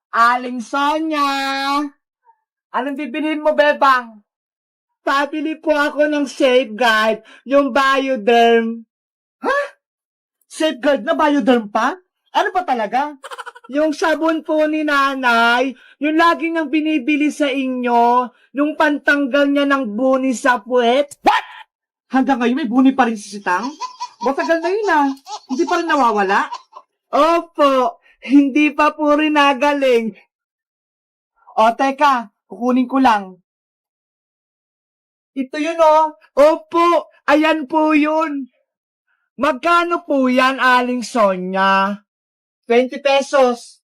Aling Sonya! Anong bibilhin mo, Bebang? Pabili po ako ng Safeguard, yung Bioderm. Ha? Safeguard na Bioderm pa? Ano pa talaga? Yung sabon po ni nanay, yung lagi niyang binibili sa inyo, yung pantanggal niya ng buni sa puwet. What? Hanggang ngayon may buni pa rin si Sitang? Matagal na yun ah. Hindi pa rin nawawala? Opo, hindi pa po rin nagaling. O teka, kukunin ko lang. Ito yun oh. Opo, ayan po yun. Magkano po yan, Aling Sonya? 20 pesos.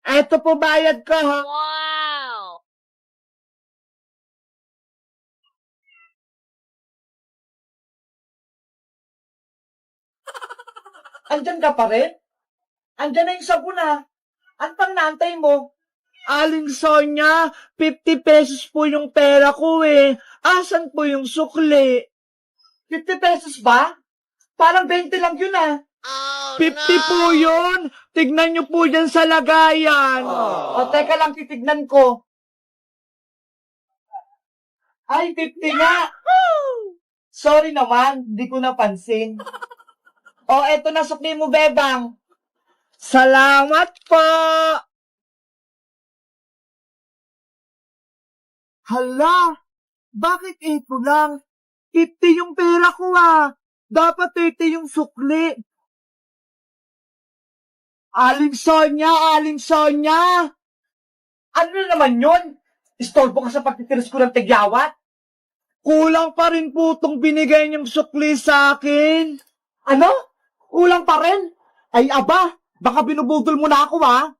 Eto po bayad ko ha. Wow! Andyan ka pa rin? Andyan na yung sabon ha. Ang pangnantay mo? Aling Sonya, 50 pesos po yung pera ko eh. Asan po yung sukli? 50 pesos ba? Parang 20 lang yun ah. Oh 50 po yun. Tignan nyo po dyan sa lagayan. O teka lang, titignan ko. Ay, 50 nga. Sorry naman, di ko napansin. O, eto na sukli mo, Bebang. Salamat po. Hala, bakit ito lang? 50 yung pera ko ah. Dapat 30 yung sukli. Aling Sonya, Aling Sonya! Ano na naman yun? Istorbo ka sa pagtitiris ko ng tigyawat? Kulang pa rin po itong binigay niyong sukli sa akin. Ano? Kulang pa rin? Ay aba, baka binubudol mo na ako ha?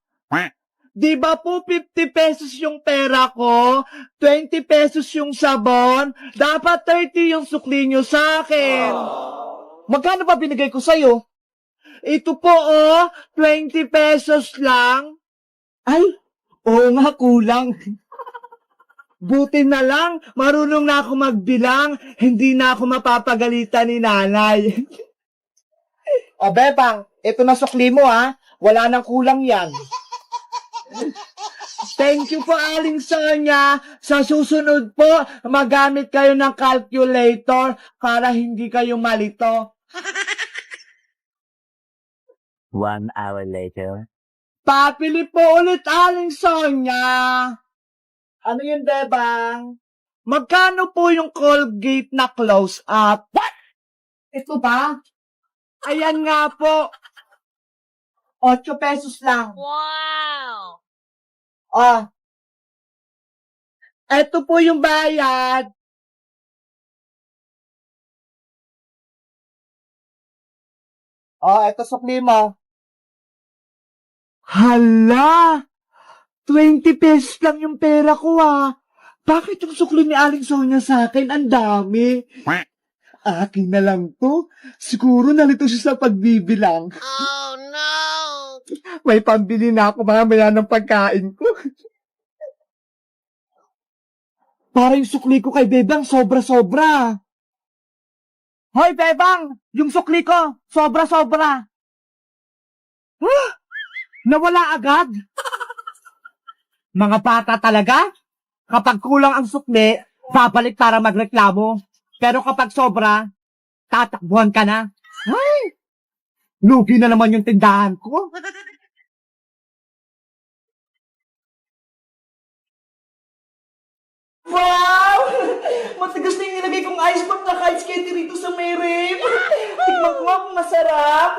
Di ba po 50 pesos yung pera ko, 20 pesos yung sabon, dapat 30 yung sukli niyo sa akin. Magkano ba binigay ko sa'yo? Ito po, 20 pesos lang. Ay, oo nga, kulang. Buti na lang, marunong na ako magbilang, hindi na ako mapapagalitan ni nanay. O, Bebang, ito na sukli mo, ha? Wala nang kulang yan. Thank you po, Aling Sonya. Sa susunod po, magamit kayo ng calculator para hindi kayo malito. 1 hour later. Papili po ulit, Aling Sonya. Ano yun, Bebang? Magkano po yung Colgate na close-up? What? Ito ba? Ayan nga po. 8 pesos lang. Wow! Eto po yung bayad. Eto sukli mo. Hala! 20 pesos lang yung pera ko Bakit yung sukli ni Aling Sonya sa akin? Ang dami. Akin na lang to. Siguro nalito siya sa pagbibilang. Oh no! May pambili na ako mamaya ng pagkain ko. Para yung sukli ko kay Bebang, sobra-sobra. Hoy, Bebang! Yung sukli ko, sobra-sobra. Nawala agad? Mga bata talaga? Kapag kulang ang sukli, babalik para magreklamo. Pero kapag sobra, tatakbuhan ka na. Ay! Lugi na naman yung tindahan ko. Wow! Matigas na yung nilagay kong ice pack na ice candy rito sa may rib. Tikman ko kung masarap.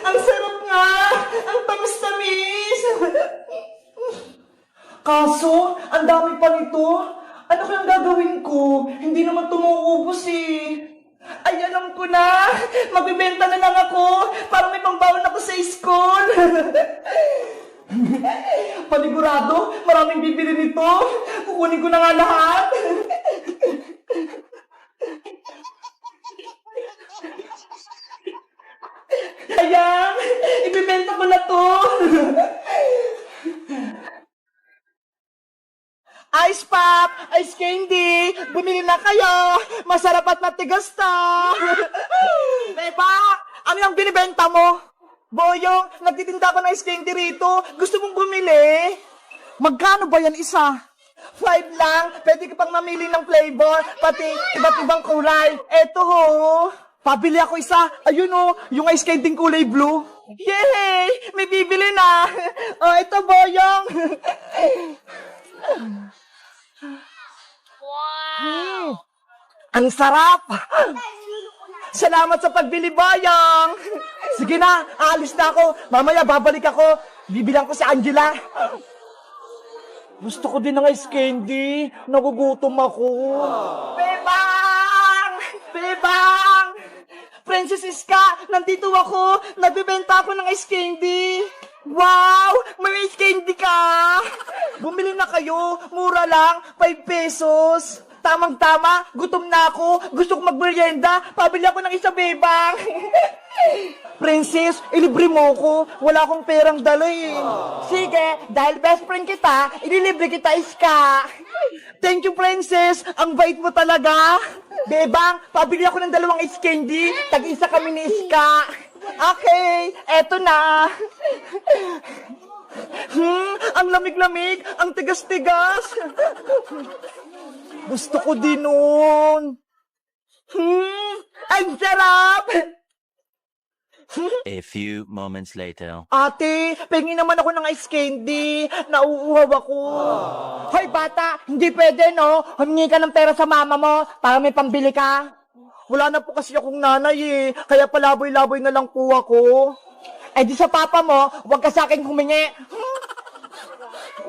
Ang sarap nga! Ang tamis-tamis! Kaso, ang dami pa nito. Ano kayang gagawin ko? Hindi naman tumuubos eh. Ay, alam ko na! Magbibenta na lang ako para may pangbaon ako sa school. Panigurado, maraming bibili nito. Kukunin ko na nga lahat. Ayan, ibibenta ko na to. Ice pop, ice candy, bumili na kayo. Masarap at matigas to. Diba? Ano yung binibenta mo? Boyong, nagtitinda ko ng ice candy rito. Gusto mong bumili? Magkano ba yan isa? 5 lang. Pwede ka pang mamili ng flavor, pati iba't ibang kulay. Eto ho. Pabili ako isa. Ayun ho, yung ice candy kulay blue. Yay! May bibili na. Oh, ito, Boyong. Wow! Ang sarap! Salamat sa pagbili, Boyong! Sige na, aalis na ako. Mamaya babalik ako. Bibilang ko si Angela. Gusto ko din ng ice candy. Nagugutom ako. Bebang! Bebang! Princess Iska, nandito ako. Nagbibenta ako ng ice candy. Wow! May ice candy ka! Bumili na kayo. Mura lang. 5 pesos. Tamang-tama, gutom na ako. Gusto ko magmerienda. Pabili ako ng isa, Bebang. Princess, ilibre mo ko. Wala akong perang dala eh. Sige, dahil best friend kita, ililibre kita, Iska. Thank you, Princess. Ang bait mo talaga. Bebang, pabili ako ng 2 ice candy. Tag-isa kami ni Iska. Okay, eto na. Ang lamig-lamig, ang tigas-tigas. Gusto ko din nun. Ang sarap! A few moments later. Ate, pengi naman ako ng ice candy. Nauuhaw ako. Hoy bata, hindi pwede no? Humingi ka ng pera sa mama mo para may pambili ka. Wala na po kasi akong nanay eh. Kaya palaboy-laboy na lang po ako. Eh di sa papa mo, huwag ka sa akin humingi.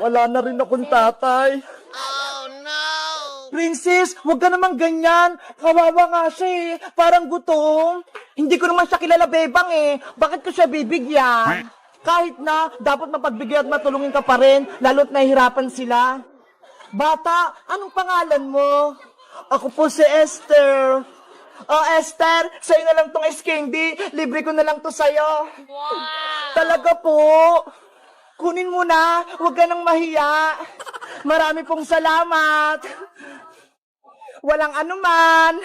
Wala na rin akong tatay. Oh no! Princess, huwag ka naman ganyan. Kawawa nga siya eh. Parang gutom. Hindi ko naman siya kilala, Bebang eh. Bakit ko siya bibigyan? Kahit na, dapat mapagbigay at matulungin ka pa rin, lalo't nahihirapan sila. Bata, anong pangalan mo? Ako po si Esther. Oh, Esther, sa'yo na lang tong ice candy. Libre ko na lang to sa'yo. Wow! Talaga po. Kunin mo na. Huwag ka nang mahiya. Marami pong salamat. Walang anuman.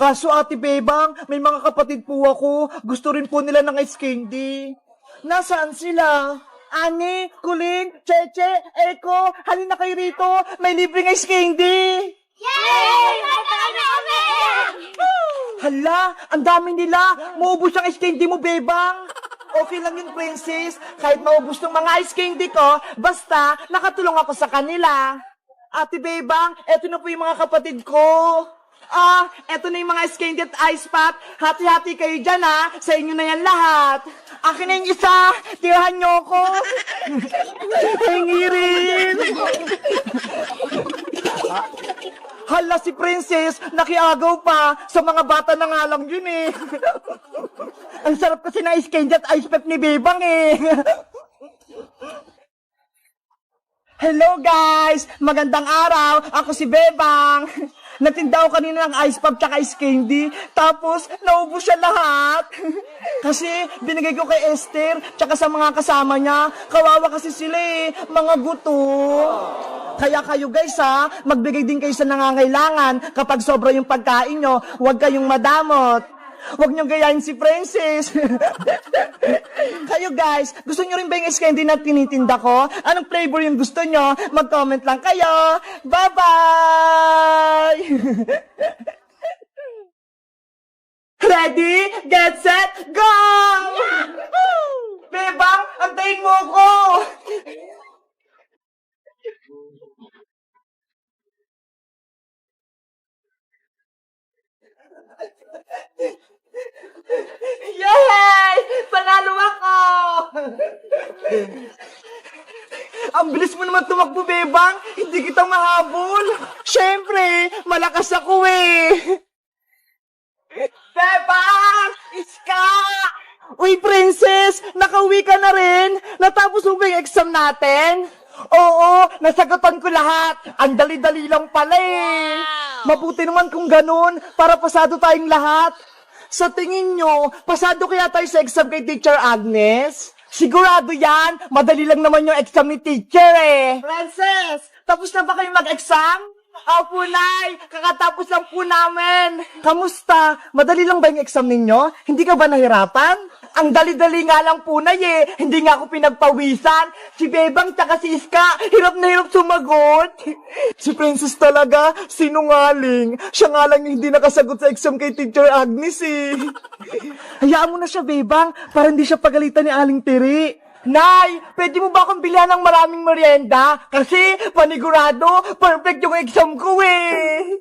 Kaso Ate Bebang, may mga kapatid po ako. Gusto rin po nila ng ice candy. Nasaan sila? Ani, Kuling, Cheche, Eko, halina kayo rito. May libreng ice candy. Yay! Magkano kami! Hala, ang dami nila. Maubos ang ice candy mo, Bebang. Okay lang yun, Princess. Kahit maubos ng mga ice candy ko, basta nakatulong ako sa kanila. Ate Bebang, eto na po yung mga kapatid ko. Eto na yung mga ice candy at ice pop. Hati-hati kayo dyan, ha. Sa inyo na yan lahat. Akin na yung isa. Tirahan nyo ko. Hingi rin. Hala, si Princess, nakiagaw pa. Sa mga bata na nga lang yun, eh. Ang sarap kasi na ice candy at ice pop ni Bebang, eh. Hello guys! Magandang araw! Ako si Bebang! Nagtinda ko kanina ng ice pop tsaka ice candy, tapos naubos siya lahat. Kasi binigay ko kay Esther tsaka sa mga kasama niya. Kawawa kasi sila eh, mga gutom. Kaya kayo guys ha, magbigay din kayo sa nangangailangan. Kapag sobra yung pagkain nyo, huwag kayong madamot. Huwag niyong gayahin si Princess. Kayo guys, gusto niyo rin ba yung ice candy na tinitinda ko? Anong flavor yung gusto niyo? Mag-comment lang kayo. Bye-bye! Ready, get, set, go! Bebang, antayin mo ko! Yay! Panalo ako! Ang bilis mo naman tumakbo, Bebang. Hindi kita mahabol. Siyempre, malakas ako eh. Bebang! Iska! Uy, Princess! Nakauwi ka na rin? Natapos mo ba yung exam natin? Oo, nasagutan ko lahat. Ang dali-dali lang pala eh. Wow! Mabuti naman kung ganun, para pasado tayong lahat. Sa tingin nyo, pasado kaya tayo sa exam kay Teacher Agnes? Sigurado yan, madali lang naman yung exam ni teacher eh. Princess, tapos na ba kayo mag-exam? Opo, Nay, kakatapos lang po namin. Kamusta? Madali lang ba yung exam ninyo? Hindi ka ba nahirapan? Ang dali-dali nga lang po na hindi nga ako pinagpawisan. Si Bebang tsaka si Iska, hirap na hirap sumagot. Si Princess talaga, sinungaling. Siya nga lang yung hindi nakasagot sa exam kay Teacher Agnes Hayaan mo na siya, Bebang, para hindi siya pagalitan ni Aling Tiri. Nay, pwede mo ba akong bilihan ng maraming merienda? Kasi, panigurado, perfect yung exam ko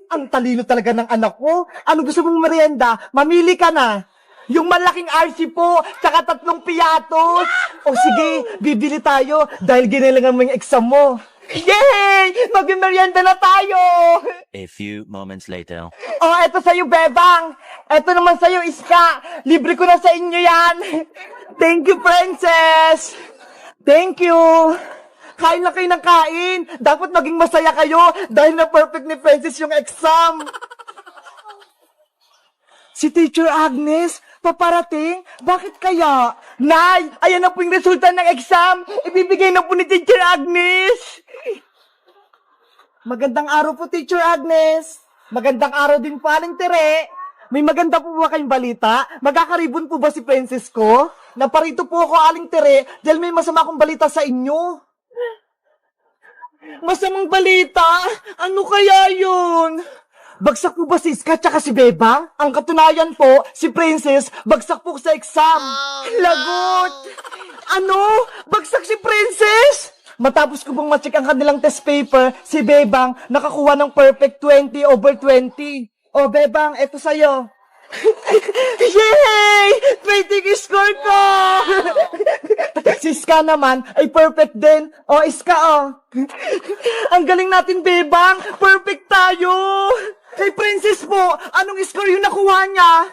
Ang talino talaga ng anak ko. Ano gusto mong merienda? Mamili ka na. Yung malaking RC po, tsaka 3 piatos. O sige, bibili tayo dahil ginilangan mo yung exam mo. Yay! Mag-merienda na tayo! A few moments later. Oh, eto sa'yo, Bebang. Eto naman sa'yo, Iska. Libre ko na sa inyo yan. Thank you, Princess. Thank you. Kain na kayo ng kain. Dapat maging masaya kayo dahil na perfect ni Princess yung exam. Si Teacher Agnes, paparating? Bakit kaya? Nay, ayan na po yung resulta ng exam. Ibibigay na po ni Teacher Agnes. Magandang araw po, Teacher Agnes. Magandang araw din po, Aling Tere. May maganda po ba kayong balita? Magkakaribon po ba si Princess ko? Naparito po ako, Aling Tere, dahil may masama akong balita sa inyo. Masamang balita? Ano kaya yun? Bagsak po ba si Iska tsaka si Bebang? Ang katunayan po, si Princess, bagsak po sa exam. Lagot! Ano? Bagsak si Princess? Matapos ko bang ma-check ang kanilang test paper, si Bebang nakakuha ng perfect 20/20. O Bebang, eto sa'yo. Yay! 20 yung score ko! Si Iska naman ay perfect din. O Iska, Ang galing natin, Bebang. Perfect tayo. Kay Princess po, anong score yung nakuha niya?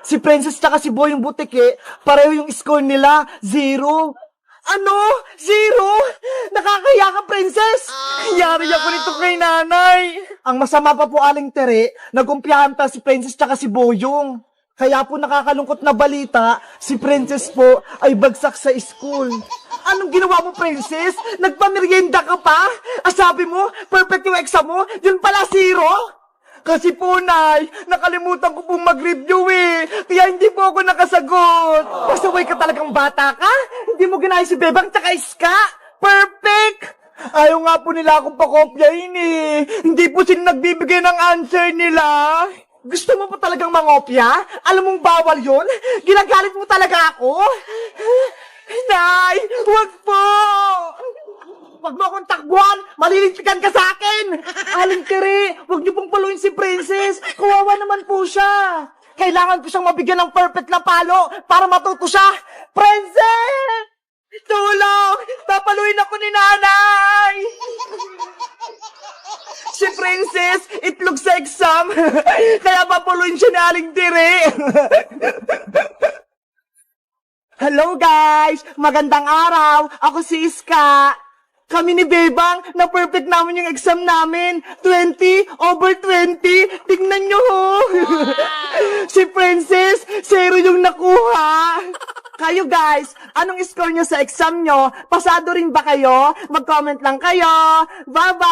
Si Princess tsaka si Boy yung butike, pareho yung score nila, 0. Ano? 0? Nakakaya ka, Princess! Yari ako nito kay nanay. Ang masama pa po, Aling Tere, nagkumpiyahan pa si Princess tsaka si Boyong. Kaya po nakakalungkot na balita, si Princess po ay bagsak sa school. Anong ginawa mo, Princess? Nagpamerienda ka pa? Sabi mo, perfect yung exam mo, yun pala 0? Kasi po, Nay, nakalimutan ko pong mag-review Kaya hindi po ako nakasagot. Pasaway ka talagang bata ka? Hindi mo ginaya si Bebang tsaka Iska. Perfect! Ayaw nga po nila akong pakopyahin Hindi po sila nagbibigay ng answer nila. Gusto mo pa talagang mangopya? Alam mong bawal yun? Ginagalit mo talaga ako? Nay, wag po! Wag mo akong takbuhan! Malilintikan ka sa akin! Aling Tere, wag niyo pong paluin si Princess! Kawawa naman po siya! Kailangan ko siyang mabigyan ng perfect na palo para matuto siya! Princess! Tulong! Papaluin ako ni nanay! Si Princess, itlog sa exam! Kaya papaluin siya ni Aling Tere! Hello guys! Magandang araw! Ako si Iska! Kami ni Bebang, na perfect namin yung exam namin. 20/20. Tingnan nyo Si Princess, 0 yung nakuha. Kayo guys, anong score nyo sa exam nyo? Pasado rin ba kayo? Mag-comment lang kayo. Bye-bye!